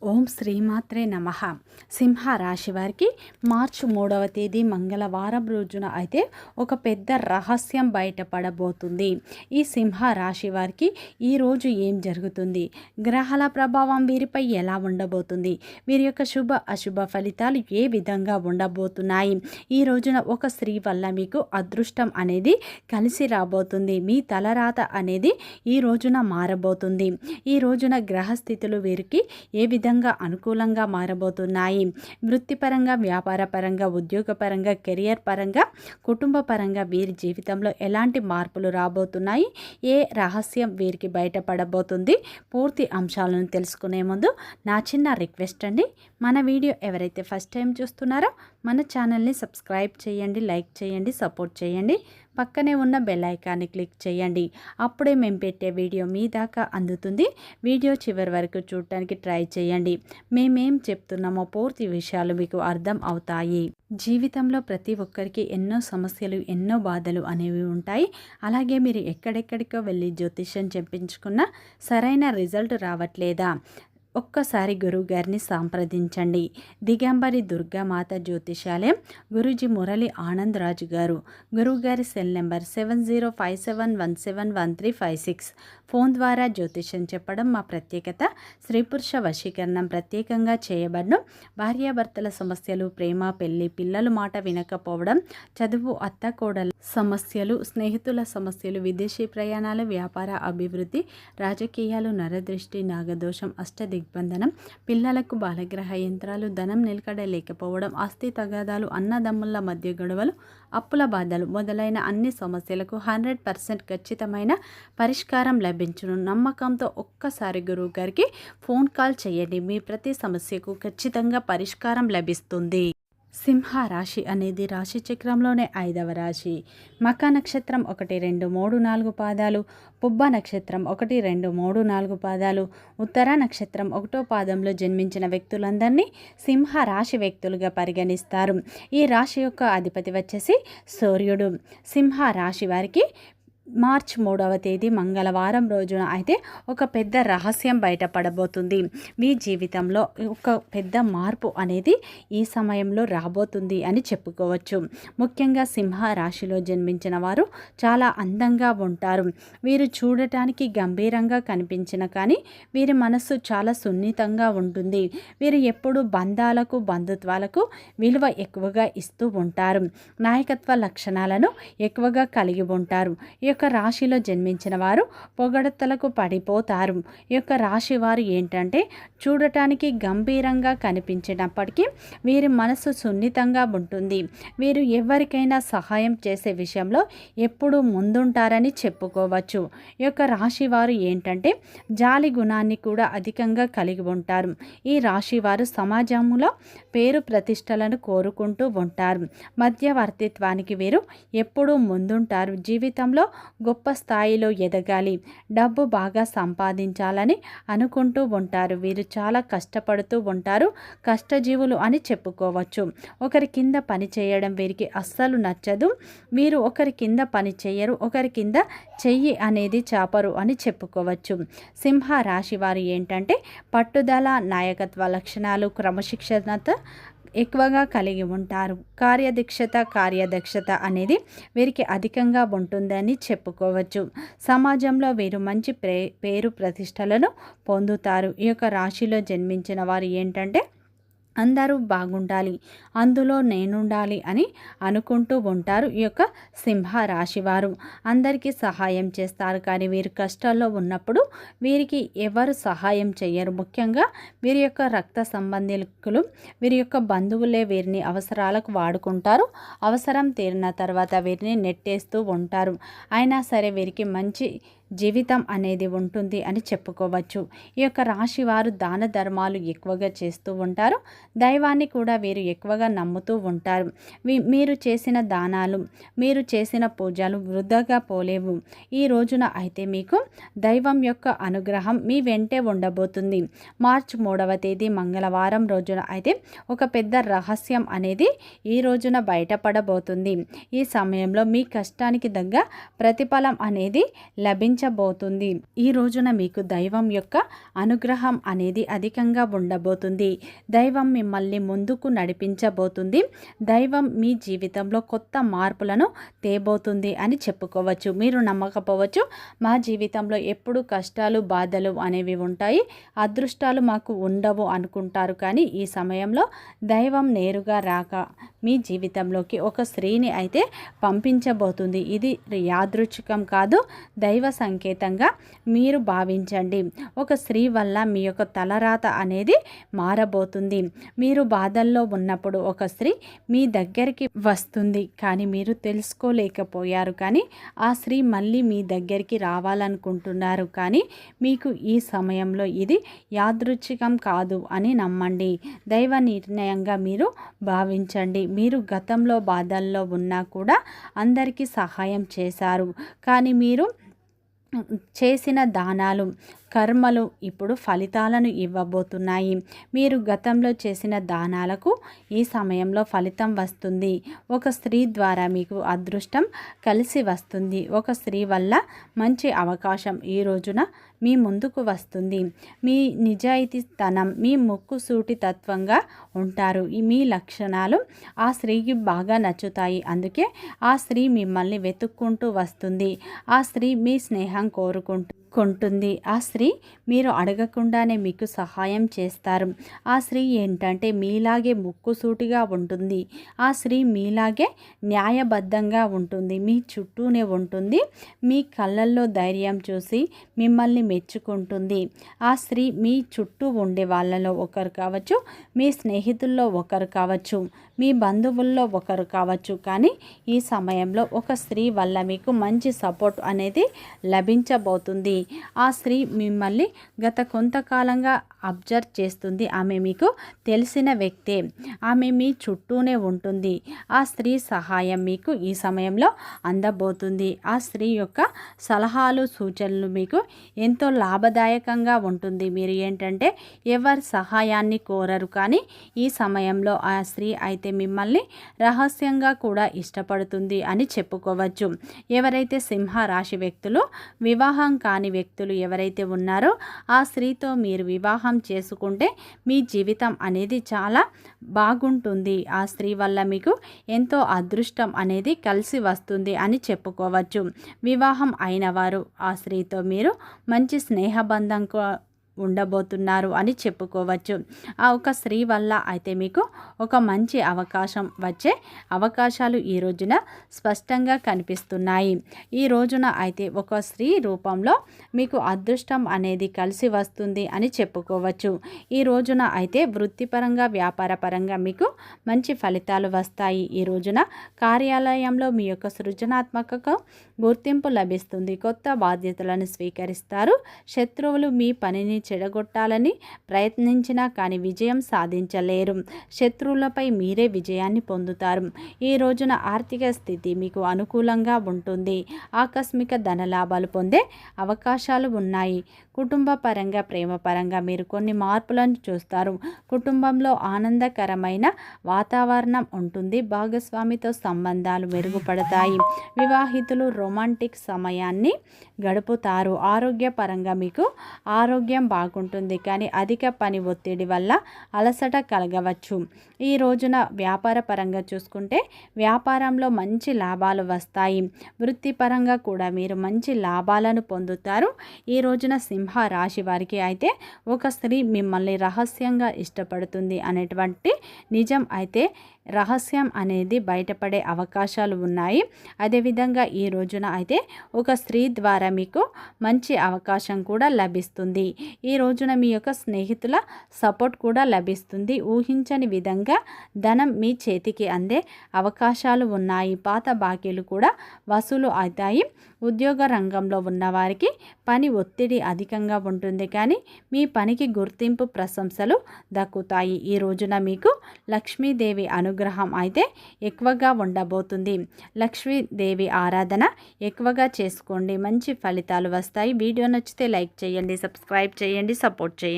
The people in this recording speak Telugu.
ఓం శ్రీమాత్రే నమః. సింహ రాశి వారికి మార్చి 3వ తేదీ మంగళవారం రోజున అయితే ఒక పెద్ద రహస్యం బయటపడబోతుంది. ఈ సింహ రాశి వారికి ఈరోజు ఏం జరుగుతుంది, గ్రహాల ప్రభావం వీరిపై ఎలా ఉండబోతుంది, వీరి యొక్క శుభ అశుభ ఫలితాలు ఏ విధంగా ఉండబోతున్నాయి, ఈ రోజున ఒక స్త్రీ వల్ల మీకు అదృష్టం అనేది కలిసి రాబోతుంది, మీ తలరాత అనేది ఈ రోజున మారబోతుంది, ఈ రోజున గ్రహస్థితులు వీరికి ఏ విధంగా అనుకూలంగా మారబోతున్నాయి, వృత్తిపరంగా, వ్యాపారపరంగా, ఉద్యోగపరంగా, కెరియర్ పరంగా, కుటుంబ పరంగా వీరి జీవితంలో ఎలాంటి మార్పులు రాబోతున్నాయి, ఏ రహస్యం వీరికి బయటపడబోతుంది, పూర్తి అంశాలను తెలుసుకునే ముందు నా చిన్న రిక్వెస్ట్ అండి, మన వీడియో ఎవరైతే ఫస్ట్ టైం చూస్తున్నారో మన ఛానల్ని సబ్స్క్రైబ్ చేయండి, లైక్ చేయండి, సపోర్ట్ చేయండి, పక్కనే ఉన్న బెల్ ఐకాన్ని క్లిక్ చేయండి. అప్పుడే మేము పెట్టే వీడియో మీ దాకా అందుతుంది. వీడియో చివరి వరకు చూడటానికి ట్రై చేయండి. మేమేం చెప్తున్నామో పూర్తి విషయాలు మీకు అర్థం అవుతాయి. జీవితంలో ప్రతి ఒక్కరికి ఎన్నో సమస్యలు, ఎన్నో బాధలు అనేవి ఉంటాయి. అలాగే మీరు ఎక్కడెక్కడికో వెళ్ళి జ్యోతిష్యం చెప్పించుకున్నా సరైన రిజల్ట్ రావట్లేదా? ఒక్కసారి గురువుగారిని సంప్రదించండి. దిగంబరి దుర్గామాత జ్యోతిషాలయం, గురూజీ మురళి ఆనంద్ రాజు గారు. గురువుగారి సెల్ నెంబర్ 7057171356. ఫోన్ ద్వారా జ్యోతిషం చెప్పడం మా ప్రత్యేకత. స్త్రీ పురుష వశీకరణం ప్రత్యేకంగా చేయబడను. భార్యాభర్తల సమస్యలు, ప్రేమ, పెళ్లి, పిల్లలు మాట వినకపోవడం, చదువు, అత్తకోడల సమస్యలు, స్నేహితుల సమస్యలు, విదేశీ ప్రయాణాలు, వ్యాపార అభివృద్ధి, రాజకీయాలు, నరదృష్టి, నాగదోషం, అష్టదిగ్బంధనం, పిల్లలకు బాలగ్రహ యంత్రాలు, ధనం నిలకడ లేకపోవడం, ఆస్తి తగాదాలు, అన్నదమ్ముల మధ్య గొడవలు, అప్పుల బాధలు మొదలైన అన్ని సమస్యలకు 100% ఖచ్చితమైన పరిష్కారం లభించును. నమ్మకంతో ఒక్కసారి గురువు గారికి ఫోన్ కాల్ చేయండి. మీ ప్రతి సమస్యకు ఖచ్చితంగా పరిష్కారం లభిస్తుంది. సింహ రాశి అనేది రాశి చక్రంలోనే 5వ రాశి. మక నక్షత్రం 1, 2, 3, 4 పాదాలు, పుబ్బ నక్షత్రం 1, 2, 3, 4 పాదాలు, ఉత్తర నక్షత్రం 1వ పాదంలో జన్మించిన వ్యక్తులందరినీ సింహ రాశి వ్యక్తులుగా పరిగణిస్తారు. ఈ రాశి యొక్క అధిపతి వచ్చేసి సూర్యుడు. సింహ రాశి వారికి మార్చి 3వ తేదీ మంగళవారం రోజున అయితే ఒక పెద్ద రహస్యం బయటపడబోతుంది. మీ జీవితంలో ఒక పెద్ద మార్పు అనేది ఈ సమయంలో రాబోతుంది అని చెప్పుకోవచ్చు. ముఖ్యంగా సింహ రాశిలో జన్మించిన వారు చాలా అందంగా ఉంటారు. వీరు చూడటానికి గంభీరంగా కనిపించిన కానీ వీరి మనస్సు చాలా సున్నితంగా ఉంటుంది. వీరు ఎప్పుడు బంధాలకు, బంధుత్వాలకు విలువ ఎక్కువగా ఇస్తూ ఉంటారు. నాయకత్వ లక్షణాలను ఎక్కువగా కలిగి ఉంటారు. ఈ యొక్క రాశిలో జన్మించిన వారు పొగడతలకు పడిపోతారు. ఈ యొక్క రాశి వారు ఏంటంటే చూడటానికి గంభీరంగా కనిపించినప్పటికీ వీరి మనసు సున్నితంగా ఉంటుంది. వీరు ఎవరికైనా సహాయం చేసే విషయంలో ఎప్పుడూ ముందుంటారని చెప్పుకోవచ్చు. ఈ యొక్క రాశి వారు ఏంటంటే జాలి గుణాన్ని కూడా అధికంగా కలిగి ఉంటారు. ఈ రాశి వారు సమాజంలో పేరు ప్రతిష్టలను కోరుకుంటూ ఉంటారు. మధ్యవర్తిత్వానికి వీరు ఎప్పుడూ ముందుంటారు. జీవితంలో గొప్ప స్థాయిలో ఎదగాలి, డబ్బు బాగా సంపాదించాలని అనుకుంటూ ఉంటారు. వీరు చాలా కష్టపడుతూ ఉంటారు. కష్టజీవులు అని చెప్పుకోవచ్చు. ఒకరి కింద పని చేయడం వీరికి అస్సలు నచ్చదు. వీరు ఒకరి కింద పని చేయరు, ఒకరి కింద చెయ్యి అనేది చాపరు అని చెప్పుకోవచ్చు. సింహ రాశి వారు ఏంటంటే పట్టుదల, నాయకత్వ లక్షణాలు, క్రమశిక్షణత ఎక్కువగా కలిగి ఉంటారు. కార్యదక్షత అనేది వీరికి అధికంగా ఉంటుందని చెప్పుకోవచ్చు. సమాజంలో వీరు మంచి పేరు ప్రతిష్టలను పొందుతారు. ఈ యొక్క రాశిలో జన్మించిన వారు ఏంటంటే అందరూ బాగుండాలి, అందులో నేనుండాలి అని అనుకుంటూ ఉంటారు. ఈ యొక్క సింహ రాశివారు అందరికీ సహాయం చేస్తారు. కానీ వీరు కష్టాల్లో ఉన్నప్పుడు వీరికి ఎవరు సహాయం చేయరు. ముఖ్యంగా వీరి యొక్క రక్త సంబంధికులు, వీరి యొక్క బంధువులే వీరిని అవసరాలకు వాడుకుంటారు. అవసరం తీరిన తర్వాత వీరిని నెట్టేస్తూ ఉంటారు. అయినా సరే వీరికి మంచి జీవితం అనేది ఉంటుంది అని చెప్పుకోవచ్చు. ఈ యొక్క రాశి వారు దాన ధర్మాలు ఎక్కువగా చేస్తూ ఉంటారు. దైవాన్ని కూడా వీరు ఎక్కువగా నమ్ముతూ ఉంటారు. మీరు చేసిన దానాలు, మీరు చేసిన పూజలు వృధాగా పోలేవు. ఈ రోజున అయితే మీకు దైవం యొక్క అనుగ్రహం మీ వెంటే ఉండబోతుంది. మార్చి 3వ తేదీ మంగళవారం రోజున అయితే ఒక పెద్ద రహస్యం అనేది ఈ రోజున బయటపడబోతుంది. ఈ సమయంలో మీ కష్టానికి తగ్గ ప్రతిఫలం అనేది లభించ లభించబోతుంది. ఈ రోజున మీకు దైవం యొక్క అనుగ్రహం అనేది అధికంగా ఉండబోతుంది. దైవం మిమ్మల్ని ముందుకు నడిపించబోతుంది. దైవం మీ జీవితంలో కొత్త మార్పులను తేబోతుంది అని చెప్పుకోవచ్చు. మీరు నమ్మకపోవచ్చు, మా జీవితంలో ఎప్పుడు కష్టాలు బాధలు అనేవి ఉంటాయి, అదృష్టాలు మాకు ఉండవు అనుకుంటారు. కానీ ఈ సమయంలో దైవం నేరుగా రాక మీ జీవితంలోకి ఒక స్త్రీని అయితే పంపించబోతుంది. ఇది యాదృచ్ఛికం కాదు, దైవ సంకేతంగా మీరు భావించండి. ఒక స్త్రీ వల్ల మీ యొక్క తలరాత అనేది మారబోతుంది. మీరు బాధల్లో ఉన్నప్పుడు ఒక స్త్రీ మీ దగ్గరికి వస్తుంది, కానీ మీరు తెలుసుకోలేకపోయారు. కానీ ఆ స్త్రీ మళ్ళీ మీ దగ్గరికి రావాలనుకుంటున్నారు. కానీ మీకు ఈ సమయంలో ఇది యాదృచ్ఛికం కాదు అని నమ్మండి. దైవ నిర్ణయంగా మీరు భావించండి. మీరు గతంలో బాధల్లో ఉన్నా కూడా అందరికీ సహాయం చేశారు. కానీ మీరు చేసిన దానాలు కర్మలు ఇప్పుడు ఫలితాలను ఇవ్వబోతున్నాయి. మీరు గతంలో చేసిన దానాలకు ఈ సమయంలో ఫలితం వస్తుంది. ఒక స్త్రీ ద్వారా మీకు అదృష్టం కలిసి వస్తుంది. ఒక స్త్రీ వల్ల మంచి అవకాశం ఈ రోజున మీ ముందుకు వస్తుంది. మీ నిజాయితీతనం, మీ ముక్కుసూటి తత్వంగా ఉంటారు. మీ లక్షణాలు ఆ స్త్రీకి బాగా నచ్చుతాయి. అందుకే ఆ స్త్రీ మిమ్మల్ని వెతుక్కుంటూ వస్తుంది. ఆ స్త్రీ మీ స్నేహం కోరుకుంటుంది. ఆ స్త్రీ మీరు అడగకుండానే మీకు సహాయం చేస్తారు. ఆ స్త్రీ ఏంటంటే మీలాగే ముక్కుసూటిగా ఉంటుంది. ఆ స్త్రీ మీలాగే న్యాయబద్ధంగా ఉంటుంది. మీ చుట్టూనే ఉంటుంది. మీ కళ్ళల్లో ధైర్యం చూసి మిమ్మల్ని మెచ్చుకుంటుంది. ఆ స్త్రీ మీ చుట్టూ ఉండే వాళ్ళలో ఒకరు కావచ్చు, మీ స్నేహితుల్లో ఒకరు కావచ్చు, మీ బంధువుల్లో ఒకరు కావచ్చు. కానీ ఈ సమయంలో ఒక స్త్రీ వల్ల మీకు మంచి సపోర్ట్ అనేది లభించబోతుంది. ఆ స్త్రీ మిమ్మల్ని గత కొంతకాలంగా అబ్జర్వ్ చేస్తుంది. ఆమె మీకు తెలిసిన వ్యక్తే. ఆమె మీ చుట్టూనే ఉంటుంది. ఆ స్త్రీ సహాయం మీకు ఈ సమయంలో అందబోతుంది. ఆ స్త్రీ యొక్క సలహాలు సూచనలు మీకు ఎంతో లాభదాయకంగా ఉంటుంది. మీరు ఏంటంటే ఎవరి సహాయాన్ని కోరరు. కానీ ఈ సమయంలో ఆ స్త్రీ అయితే మిమ్మల్ని రహస్యంగా కూడా ఇష్టపడుతుంది అని చెప్పుకోవచ్చు. ఎవరైతే సింహ రాశి వ్యక్తులు, వివాహం కాని వ్యక్తులు ఎవరైతే ఉన్నారో ఆ స్త్రీతో మీరు వివాహం చేసుకుంటే మీ జీవితం అనేది చాలా బాగుంటుంది. ఆ స్త్రీ వల్ల మీకు ఎంతో అదృష్టం అనేది కలిసి వస్తుంది అని చెప్పుకోవచ్చు. వివాహం అయిన వారు ఆ స్త్రీతో మీరు మంచి స్నేహబంధం ఉండబోతున్నారు అని చెప్పుకోవచ్చు. ఆ ఒక స్త్రీ వల్ల అయితే మీకు ఒక మంచి అవకాశం వచ్చే అవకాశాలు ఈ రోజున స్పష్టంగా కనిపిస్తున్నాయి. ఈ రోజున అయితే ఒక స్త్రీ రూపంలో మీకు అదృష్టం అనేది కలిసి వస్తుంది అని చెప్పుకోవచ్చు. ఈ రోజున అయితే వృత్తిపరంగా వ్యాపారపరంగా మీకు మంచి ఫలితాలు వస్తాయి. ఈ రోజున కార్యాలయంలో మీ యొక్క సృజనాత్మకకు గుర్తింపు లభిస్తుంది. కొత్త బాధ్యతలను స్వీకరిస్తారు. శత్రువులు మీ పనిని చెడగొట్టాలని ప్రయత్నించినా కానీ విజయం సాధించలేరు. శత్రువులపై మీరే విజయాన్ని పొందుతారు. ఈ రోజున ఆర్థిక స్థితి మీకు అనుకూలంగా ఉంటుంది. ఆకస్మిక ధనలాభాలు పొందే అవకాశాలు ఉన్నాయి. కుటుంబ పరంగా ప్రేమ పరంగా మీరు కొన్ని మార్పులను చూస్తారు. కుటుంబంలో ఆనందకరమైన వాతావరణం ఉంటుంది. భాగస్వామితో సంబంధాలు మెరుగుపడతాయి. వివాహితులు రొమాంటిక్ సమయాన్ని గడుపుతారు. ఆరోగ్యపరంగా మీకు ఆరోగ్యం బాగుంటుంది. కానీ అధిక పని ఒత్తిడి వల్ల అలసట కలగవచ్చు. ఈ రోజున వ్యాపార పరంగా చూసుకుంటే వ్యాపారంలో మంచి లాభాలు వస్తాయి. వృత్తిపరంగా కూడా మీరు మంచి లాభాలను పొందుతారు. ఈ రోజున సింహ రాశి వారికి అయితే ఒక స్త్రీ మిమ్మల్ని రహస్యంగా ఇష్టపడుతుంది అనేటువంటి నిజం అయితే రహస్యం అనేది బయటపడే అవకాశాలు ఉన్నాయి. అదేవిధంగా ఈ రోజున అయితే ఒక స్త్రీ ద్వారా మీకు మంచి అవకాశం కూడా లభిస్తుంది. ఈ రోజున మీ యొక్క స్నేహితుల సపోర్ట్ కూడా లభిస్తుంది. ఊహించని విధంగా ధనం మీ చేతికి అందే అవకాశాలు ఉన్నాయి. పాత బాకీలు కూడా వసూలు అవుతాయి. ఉద్యోగ రంగంలో ఉన్నవారికి పని ఒత్తిడి అధికంగా ఉంటుంది. కానీ మీ పనికి గుర్తింపు ప్రశంసలు దక్కుతాయి. ఈ రోజున మీకు లక్ష్మీదేవి అనుగ్రహం అయితే ఎక్కువగా ఉండబోతుంది. లక్ష్మీదేవి ఆరాధన ఎక్కువగా చేసుకోండి. మంచి ఫలితాలు వస్తాయి. వీడియో నచ్చితే లైక్ చేయండి, సబ్స్క్రైబ్ చేయండి, సపోర్ట్ చేయండి.